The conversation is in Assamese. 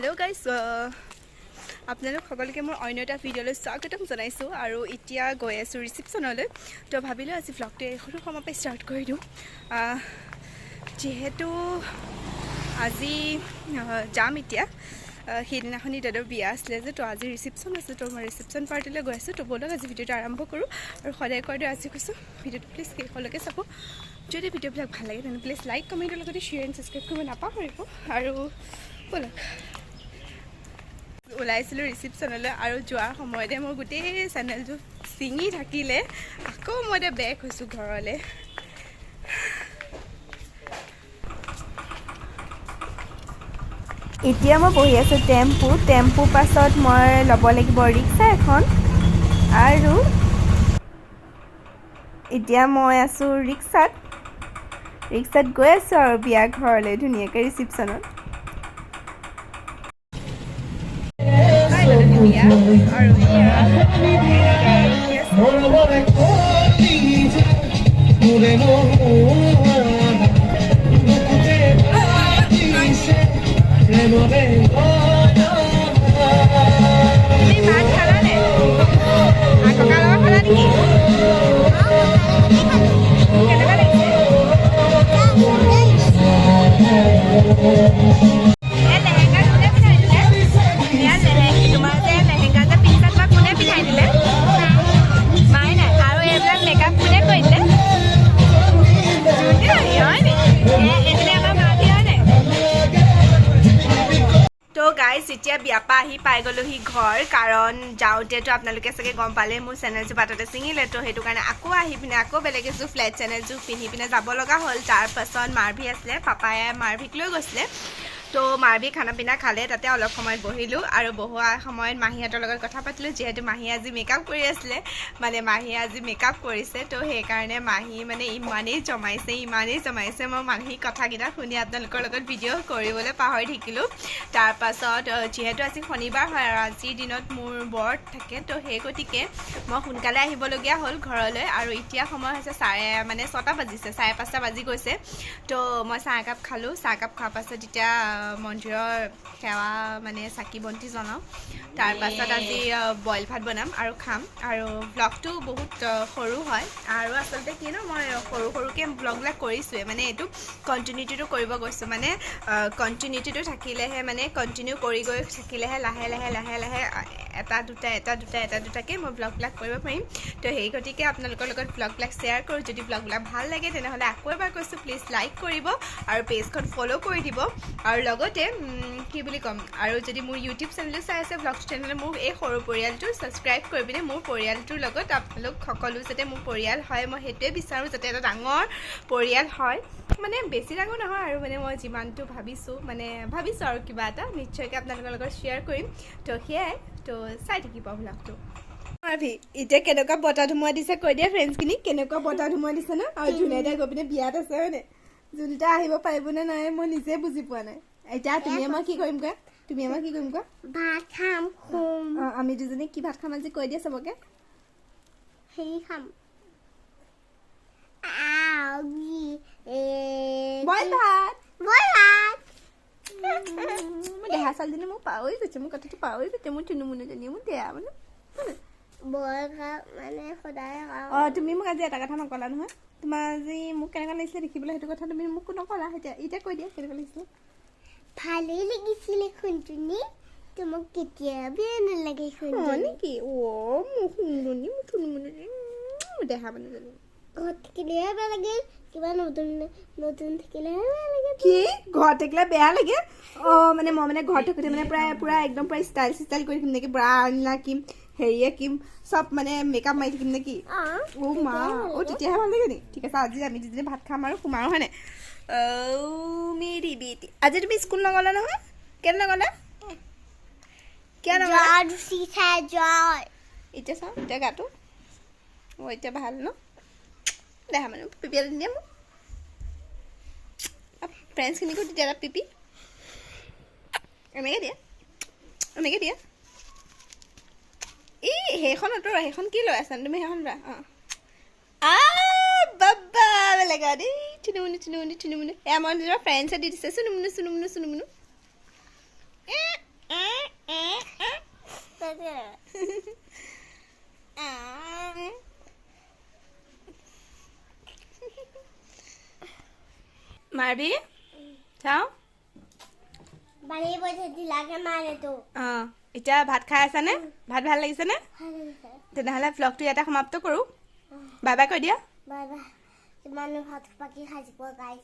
हेलो गाइस আপোনালোক সকলোকে মোৰ অন্য এটা ভিডিঅ'লৈ স্বাগতম জনাইছোঁ আৰু এতিয়া গৈ আছোঁ ৰিসেপশ্যনলৈ তো ভাবিলোঁ আজি ভ্লগটো এখনো সময়তে ষ্টাৰ্ট কৰি দিওঁ যেহেতু আজি যাম এতিয়া সেইদিনাখনি দাদাৰ বিয়া আছিলে যে তো আজি ৰিসেপশ্যন আছে তো মই ৰিসেপশ্যন পাৰ্টিলৈ গৈ আছোঁ তো বলক আজি ভিডিঅ'টো আৰম্ভ কৰোঁ আৰু সদায় কয় দিওঁ আজি কৈছোঁ ভিডিঅ'টো প্লিজ শেষলৈকে চাব যদি ভিডিঅ'বিলাক ভাল লাগে তেনে প্লিজ লাইক কমেণ্টৰ লগতে শ্বেয়াৰ এণ্ড ছাবস্ক্ৰাইব কৰিব নাপাহৰিব আৰু বলক ওলাইছিলোঁ ৰিসেপশ্যনলৈ আৰু যোৱাৰ সময়তে মোৰ গোটেই চেনেলটো ছিঙি থাকিলে আকৌ মই এতিয়া বেক হৈছোঁ ঘৰলৈ এতিয়া মই বহি আছোঁ টেম্পু পাছত মই ল'ব লাগিব ৰিক্সা এখন আৰু এতিয়া মই আছোঁ ৰিক্সাত গৈ আছোঁ আৰু বিয়া ঘৰলৈ ধুনীয়াকৈ ৰিসেপশ্যনত এতিয়া বিয়া পা আহি পাই গ'লোহি ঘৰ কাৰণ যাওঁতেতো আপোনালোকে চাগে গম পালে মোৰ চেনেলযোৰ বাটতে ছিঙিলে তো সেইটো কাৰণে আকৌ আহি পিনে আকৌ বেলেগ এযোৰ ফ্লেট চেনেলযোৰ পিন্ধি পিনে যাব লগা হ'ল তাৰপাছত মাৰভি আছিলে পাপায়ে মাৰভিক লৈ গৈছিলে তো মাৰভি খানা পিনা খালে তাতে অলপ সময় বহিলোঁ আৰু বহোৱা সময়ত মাহীহঁতৰ লগত কথা পাতিলোঁ যিহেতু মাহী আজি মেকআপ কৰি আছিলে মানে মাহীয়ে আজি মেকআপ কৰিছে তো সেইকাৰণে মাহী মানে ইমানেই জমাইছে মই মাহীৰ কথাকেইটা শুনি আপোনালোকৰ লগত ভিডিঅ' কৰিবলৈ পাহৰি থাকিলোঁ তাৰপাছত যিহেতু আজি শনিবাৰ হয় আৰু আজিৰ দিনত মোৰ ব্ৰত থাকে তো সেই গতিকে মই সোনকালে আহিবলগীয়া হ'ল ঘৰলৈ আৰু এতিয়া সময় হৈছে 6:30 বাজিছে 5:30 বাজি গৈছে তো মই চাহ একাপ খালোঁ চাহ একাপ খোৱাৰ পাছত এতিয়া মন্দিৰৰ সেৱা মানে চাকি বন্তি জ্বলাওঁ তাৰপাছত আজি বইল ভাত বনাম আৰু খাম আৰু ব্লগটো বহুত সৰু হয় আৰু আচলতে কি ন মই সৰুকৈ ব্লগবিলাক কৰিছোঁৱে মানে এইটো কণ্টিনিউটিটো কৰিব গৈছোঁ মানে কণ্টিনিউটিটো থাকিলেহে মানে কণ্টিনিউ কৰি গৈ থাকিলেহে লাহে লাহে এটা দুটাকৈ মই ব্লগবিলাক কৰিব পাৰিম তো সেই গতিকে আপোনালোকৰ লগত ব্লগবিলাক শ্বেয়াৰ কৰোঁ যদি ব্লগবিলাক ভাল লাগে তেনেহ'লে আকৌ এবাৰ কৈছোঁ প্লিজ লাইক কৰিব আৰু পেজখন ফ'ল' কৰি দিব আৰু লগতে কি বুলি ক'ম আৰু যদি মোৰ ইউটিউব চেনেলটো চাই আছে ব্লগ তেনেহ'লে মোৰ এই সৰু পৰিয়ালটো ছাবস্ক্ৰাইব কৰি পিনে মোৰ পৰিয়ালটোৰ লগত আপোনালোক সকলো যাতে মোৰ পৰিয়াল হয় মই সেইটোৱে বিচাৰোঁ যাতে এটা ডাঙৰ পৰিয়াল হয় মানে বেছি ডাঙৰ নহয় আৰু মানে মই যিমানটো ভাবিছোঁ আৰু কিবা এটা নিশ্চয়কৈ আপোনালোকৰ লগত শ্বেয়াৰ কৰিম তো সেয়াই তো চাই থাকিব ব্লগটো মাৰভি এতিয়া কেনেকুৱা বতাহ ধুমুহা দিছে কৈ দিয়া ফ্ৰেণ্ডছখিনি কেনেকুৱা বতাহ ধুমুহা দিছে ন আৰু জোনাইদা গৈ পিনে বিয়াত আছে হয়নে জোনটা আহিব পাৰিবনে নাই মই নিজে বুজি পোৱা নাই এতিয়া তুমি আমাৰ কি কৰিম কোৱা ভাত খাম আমি দুজনী কি ভাত খাম আজি কৈ দিয়া চবকে হেৰি খাম বইল ভাত মই দেহা চালজনী মোক পাহৰি গৈছে মোৰ কথাটো পাহৰি গৈছে মোৰ চুনুমুনুজনী মোৰ দেয়া মানে তুমি মোক আজি এটা কথা নকলা নহয় তোমাৰ আজি মোক কেনেকুৱা লাগিছিলে দেখিবলৈ সেইটো কথা তুমি মোক নকলা এতিয়া কৈ দিয়া কেনেকুৱা লাগিছিলে ভালেই লাগিছিলে শুনতুনি তোমাক কেতিয়া বেয়া নালাগে নেকি মোৰ শুনতুনি মোৰ চুনুমুনুজনী দেহা মানুহজনী ঘৰত থাকিলেহে বেয়া লাগে কিবা নতুন থাকিলেহে বেয়া লাগে কি ঘৰত থাকিলে বেয়া লাগে মানে মই মানে ঘৰত থাকোঁতে মানে পুৰা একদম পুৰা ষ্টাইল কৰি থাকিম নেকি পুৰা আকিম হেৰি আকিম চব মানে মেকআপ মাৰি থাকিম নেকি মা তেতিয়াহে ভাল লাগে নেকি ঠিক আছে আজি আমি দুজনী ভাত খাম আৰু সোমাৰো হয়নে মেৰি বেটি আজি তুমি স্কুল নগলা নহয় কেলে নগলা এতিয়া চাওঁ এতিয়া গাটো এতিয়া ভাল ন দেখা মানুহ পিপি এটা দিয়া মোক ফ্ৰেণ্ডছখিনিকো তেতিয়া এটা পিপি এনেকৈ দিয়া এই সেইখন কি লৈ আছা তুমি সেইখন লোৱা বাবা বেলেগা দেই চুনুমুনু এয়া মই নিজৰ ফ্ৰেণ্ডছে দি দিছে চুনুমুনু মাৰবি চাওঁ বাৰী বজে দিলাকে মাৰে তো এতিয়া ভাত খাই আছানে ভাত ভাল লাগিছেনে তেনেহ'লে ভ্লগটো ইয়াতে সমাপ্ত কৰোঁ বাই বাই কৈ দিয়া বাই বাই মানুহ ভাত পাকি খাই গাইছ